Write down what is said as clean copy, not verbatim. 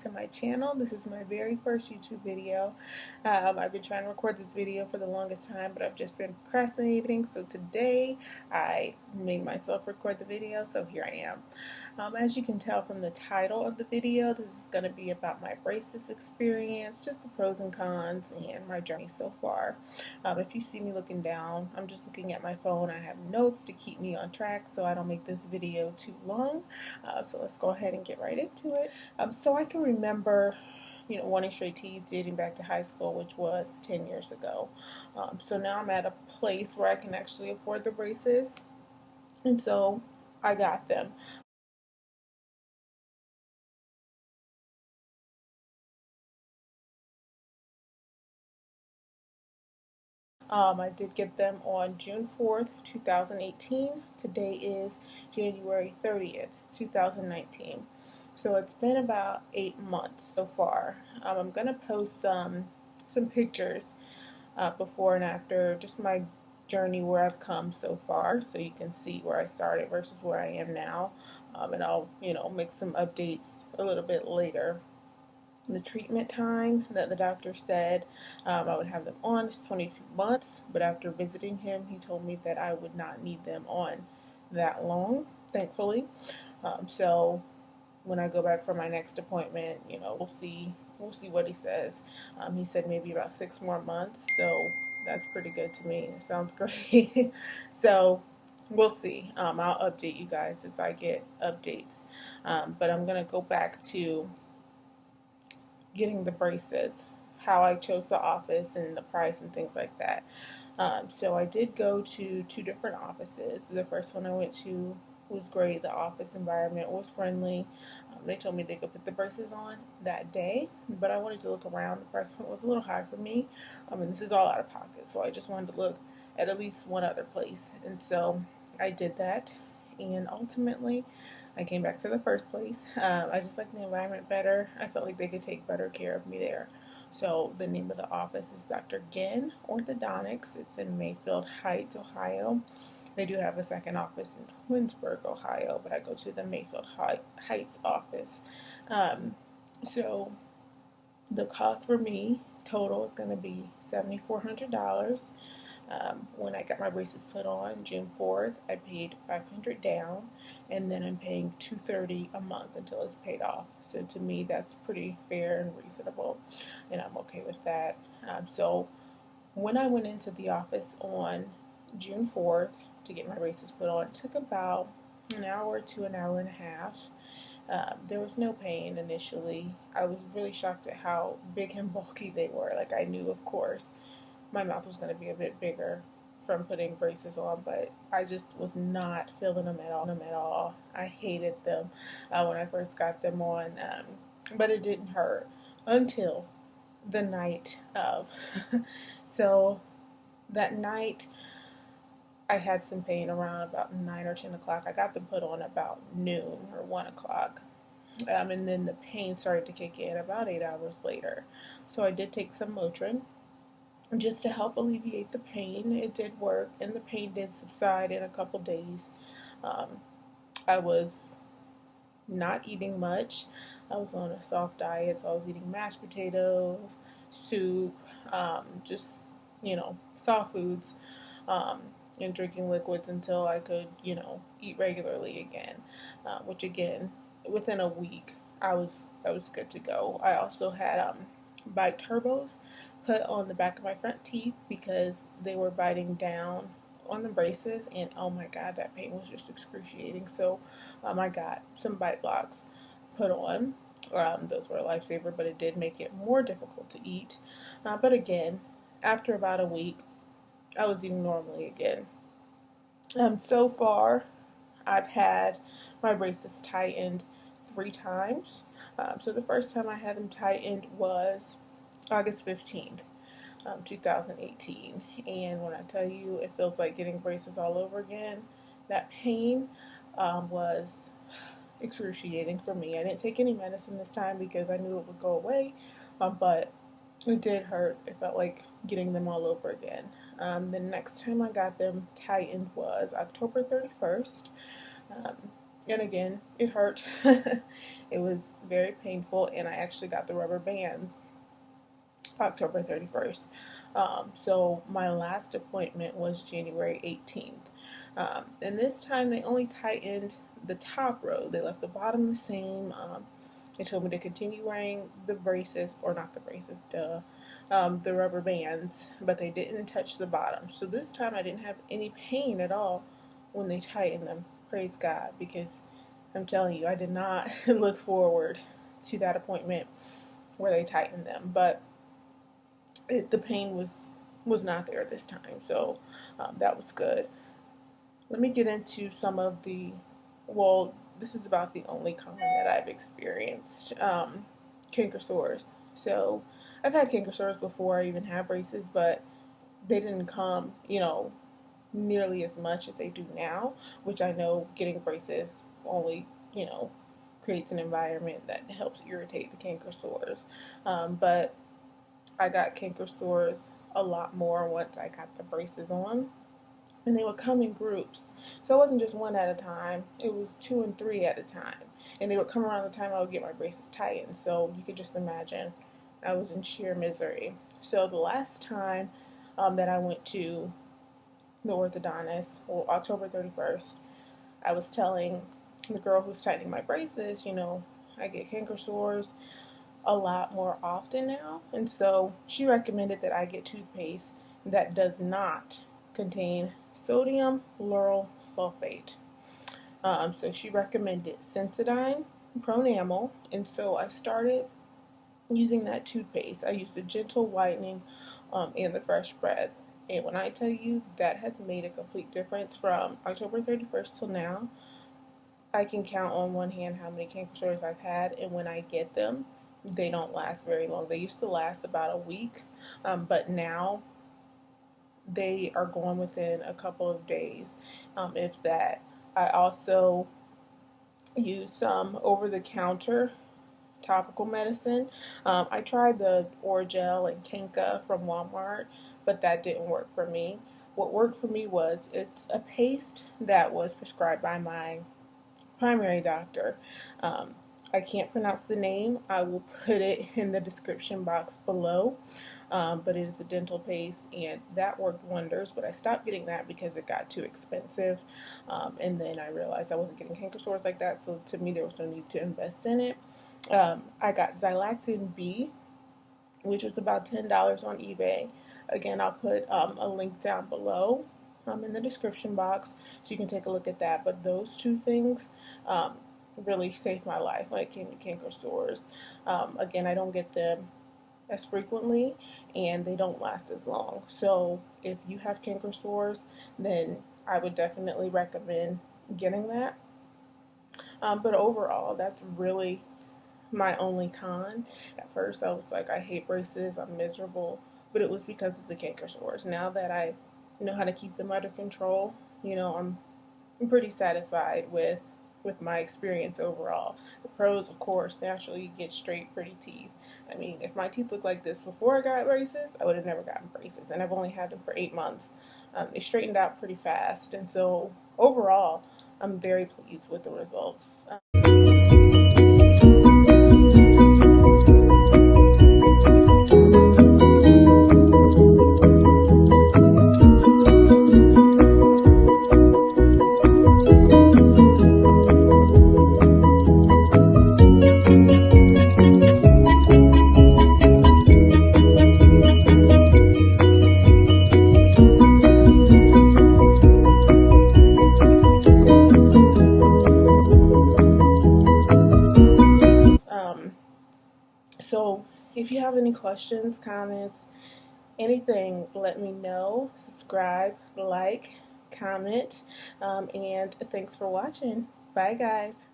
to my channel. This is my very first YouTube video. I've been trying to record this video for the longest time, but I've just been procrastinating. So today I made myself record the video, so here I am. As you can tell from the title of the video, this is going to be about my braces experience, just the pros and cons, and my journey so far. If you see me looking down, I'm just looking at my phone. I have notes to keep me on track so I don't make this video too long. So let's go ahead and get right into it. So I can remember, wanting straight teeth dating back to high school, which was 10 years ago. So now I'm at a place where I can actually afford the braces, and so I got them. I did get them on June 4th, 2018. Today is January 30th, 2019. So it's been about 8 months so far. I'm going to post some pictures before and after, just my journey where I've come so far, so you can see where I started versus where I am now. And I'll, make some updates a little bit later. The treatment time that the doctor said I would have them on is 22 months, but after visiting him, he told me that I would not need them on that long, thankfully. So when I go back for my next appointment, we'll see what he says. He said maybe about 6 more months, so that's pretty good to me. It sounds great. So we'll see. I'll update you guys as I get updates. But I'm gonna go back to getting the braces, how I chose the office and the price and things like that. So I did go to two different offices. The first one I went to was great. The office environment was friendly. They told me they could put the braces on that day, but I wanted to look around. The price point was a little high for me. And this is all out of pocket, so I just wanted to look at least one other place. And so I did that, and ultimately I came back to the first place. I just liked the environment better. I felt like they could take better care of me there. So the name of the office is Dr. Ginn Orthodontics. It's in Mayfield Heights, Ohio. They do have a second office in Twinsburg, Ohio, but I go to the Mayfield Heights office. So the cost for me total is going to be $7,400. When I got my braces put on June 4th, I paid $500 down, and then I'm paying $230 a month until it's paid off. So to me, that's pretty fair and reasonable, and I'm okay with that. So when I went into the office on June 4th to get my braces put on, it took about an hour to an hour and a half. There was no pain initially. I was really shocked at how big and bulky they were. Like, I knew, of course, my mouth was going to be a bit bigger from putting braces on, but I just was not feeling them at all. I hated them when I first got them on, but it didn't hurt until the night of. So that night, I had some pain around about 9 or 10 o'clock. I got them put on about noon or 1 o'clock. And then the pain started to kick in about 8 hours later. So I did take some Motrin just to help alleviate the pain. It did work, and the pain did subside in a couple days. I was not eating much. I was on a soft diet, so I was eating mashed potatoes, soup, just, soft foods, and drinking liquids until I could, eat regularly again, which again, within a week, I was good to go. I also had bite turbos put on the back of my front teeth because they were biting down on the braces, and oh my god, that pain was just excruciating. So I got some bite blocks put on. Those were a lifesaver, but it did make it more difficult to eat. But again, after about a week, I was eating normally again. So far, I've had my braces tightened 3 times. So the first time I had them tightened was August 15th, 2018. And when I tell you it feels like getting braces all over again, that pain was excruciating for me. I didn't take any medicine this time because I knew it would go away, but it did hurt. It felt like getting them all over again. The next time I got them tightened was October 31st. And again, it hurt. It was very painful, and I actually got the rubber bands October 31st. So my last appointment was January 18th. And this time they only tightened the top row. They left the bottom the same. They told me to continue wearing the braces, or not the braces, the rubber bands, but they didn't touch the bottom. So this time I didn't have any pain at all when they tightened them. Praise God, because I'm telling you, I did not look forward to that appointment where they tightened them. But the pain was not there this time, so that was good. Let me get into some of the, well, this is about the only con that I've experienced, canker sores. So I've had canker sores before I even had braces, but they didn't come, nearly as much as they do now, which I know getting braces only, creates an environment that helps irritate the canker sores. But I got canker sores a lot more once I got the braces on. And they would come in groups. So it wasn't just one at a time, it was two and three at a time. And they would come around the time I would get my braces tightened. So you could just imagine I was in sheer misery. So the last time that I went to the orthodontist, well, October 31st, I was telling the girl who's tightening my braces, I get canker sores a lot more often now. And so she recommended that I get toothpaste that does not contain sodium lauryl sulfate. So she recommended Sensodyne Pronamel, and so I started using that toothpaste. I used the Gentle Whitening and the Fresh Breath. And when I tell you that has made a complete difference from October 31st till now, I can count on one hand how many canker sores I've had, and when I get them, they don't last very long. They used to last about a week, but now they are gone within a couple of days, if that. I also use some over-the-counter topical medicine. I tried the Orgel and Kenka from Walmart, but that didn't work for me. What worked for me was, it's a paste that was prescribed by my primary doctor. Um, I can't pronounce the name. I will put it in the description box below. But it is a dental paste, and that worked wonders. But I stopped getting that because it got too expensive. And then I realized I wasn't getting canker sores like that. So to me, there was no need to invest in it. I got Zilactin-B, which was about $10 on eBay. Again, I'll put a link down below in the description box so you can take a look at that. But those two things really saved my life when it came to canker sores. Again, I don't get them as frequently, and they don't last as long. So if you have canker sores, then I would definitely recommend getting that. But overall, that's really my only con. At first, I was like, I hate braces, I'm miserable, but it was because of the canker sores. Now that I know how to keep them under control, I'm pretty satisfied with my experience overall. The pros, of course, naturally you get straight, pretty teeth. I mean, if my teeth looked like this before I got braces, I would have never gotten braces, and I've only had them for 8 months. They straightened out pretty fast, and so overall, I'm very pleased with the results. So if you have any questions, comments, anything, let me know. Subscribe, like, comment, and thanks for watching. Bye, guys.